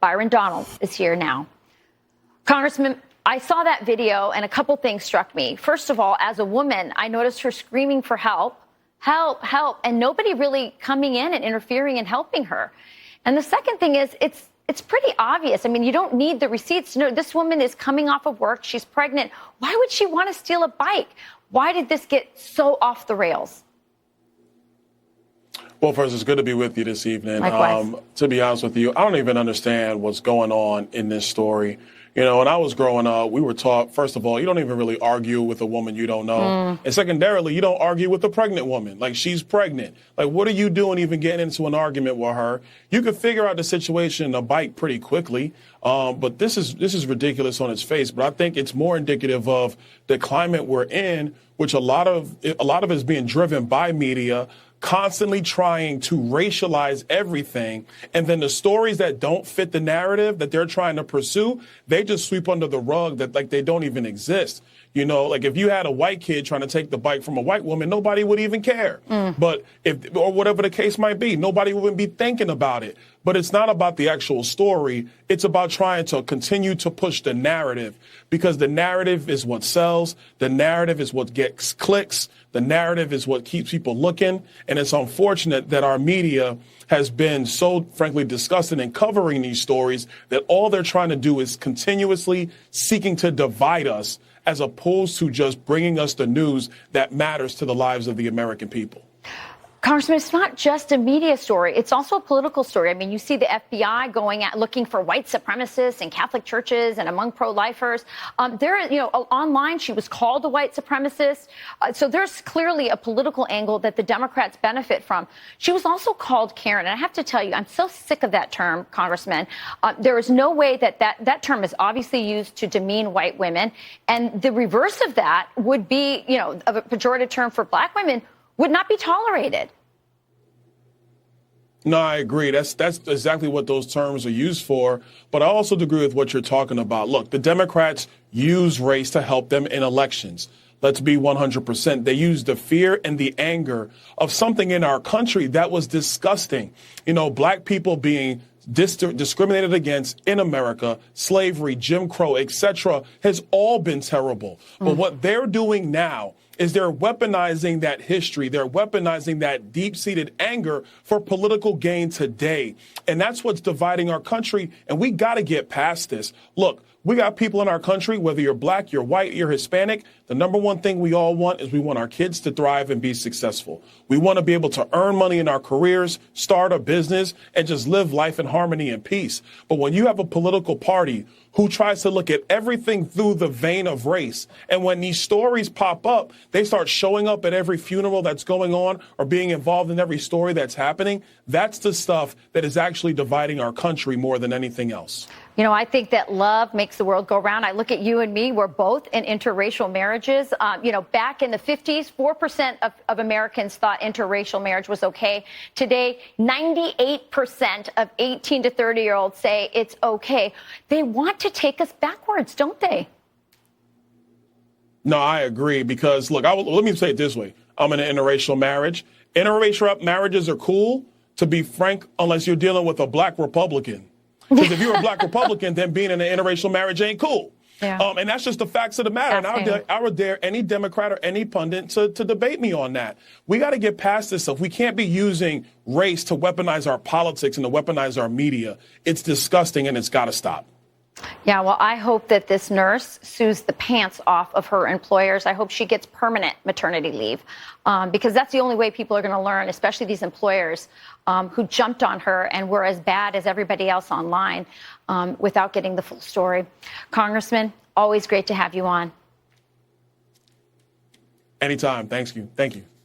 Byron Donalds is here now. Congressman, I saw that video and a couple things struck me. First of all, as a woman, I noticed her screaming for help, and nobody really coming in and interfering and helping her. And the second thing is, it's pretty obvious. I mean, you don't need the receipts to know this woman is coming off of work. She's pregnant. Why would she want to steal a bike? Why did this get so off the rails? Well, first, it's good to be with you this evening. Likewise. To be honest with you, I don't even understand what's going on in this story. You know, when I was growing up, we were taught, first of all, you don't even really argue with a woman you don't know. And secondarily, you don't argue with a pregnant woman. Like, she's pregnant. Like, what are you doing even getting into an argument with her? You could figure out the situation in a bike pretty quickly. But this is ridiculous on its face. But I think it's more indicative of the climate we're in, which a lot of it is being driven by media, constantly trying to racialize everything. And then the stories that don't fit the narrative that they're trying to pursue, they just sweep under the rug that like they don't even exist. You know, like if you had a white kid trying to take the bike from a white woman, nobody would even care. But or whatever the case might be, nobody would be thinking about it. But it's not about the actual story. It's about trying to continue to push the narrative, because the narrative is what sells. The narrative is what gets clicks. The narrative is what keeps people looking. And it's unfortunate that our media has been so, frankly, disgusting in covering these stories that all they're trying to do is continuously seeking to divide us, as opposed to just bringing us the news that matters to the lives of the American people. Congressman, it's not just a media story. It's also a political story. I mean, you see the FBI looking for white supremacists in Catholic churches and among pro-lifers. Online, she was called a white supremacist. So there's clearly a political angle that the Democrats benefit from. She was also called Karen. And I have to tell you, I'm so sick of that term, Congressman. There is no way that term is obviously used to demean white women. And the reverse of that would be, a pejorative term for black women would not be tolerated. No, I agree. That's exactly what those terms are used for. But I also agree with what you're talking about. Look, the Democrats use race to help them in elections. Let's be 100%. They use the fear and the anger of something in our country that was disgusting. Black people being discriminated against in America, slavery, Jim Crow, etc., has all been terrible. But what they're doing now is they're weaponizing that history. They're weaponizing that deep-seated anger for political gain today. And that's what's dividing our country. And we got to get past this. Look, we got people in our country, whether you're black, you're white, you're Hispanic, the number one thing we all want is we want our kids to thrive and be successful. We want to be able to earn money in our careers, start a business, and just live life in harmony and peace. But when you have a political party who tries to look at everything through the vein of race, and when these stories pop up, they start showing up at every funeral that's going on or being involved in every story that's happening, that's the stuff that is actually dividing our country more than anything else. I think that love makes the world go round. I look at you and me. We're both in interracial marriages. Back in the 50s, 4% of Americans thought interracial marriage was okay. Today, 98% of 18 to 30-year-olds say it's okay. They want to take us backwards, don't they? No, I agree, because, look, let me say it this way. I'm in an interracial marriage. Interracial marriages are cool, to be frank, unless you're dealing with a black Republican. Because if you're a black Republican, then being in an interracial marriage ain't cool. Yeah. And that's just the facts of the matter. And I would dare any Democrat or any pundit to debate me on that. We got to get past this stuff. We can't be using race to weaponize our politics and to weaponize our media. It's disgusting, and it's got to stop. Yeah, well, I hope that this nurse sues the pants off of her employers. I hope she gets permanent maternity leave, because that's the only way people are going to learn, especially these employers who jumped on her and were as bad as everybody else online without getting the full story. Congressman, always great to have you on. Anytime. Thank you.